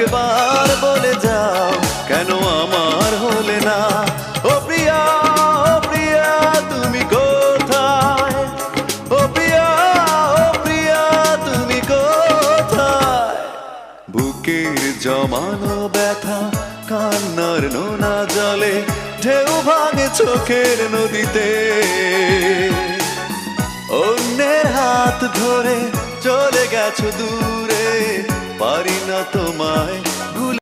একবার বলে যাও কেন আমার হলে না। ও প্রিয়া, ও প্রিয়া তুমি কোথায়? ও প্রিয়া, ও প্রিয়া তুমি কোথায়? বুকের জমানো ব্যথা কান্নার নোনা জলে ঢেউ ভাঙে চোখের নদীতে। অন্যের হাত ধরে চলে গেছো দূরে, পারি না তোমায়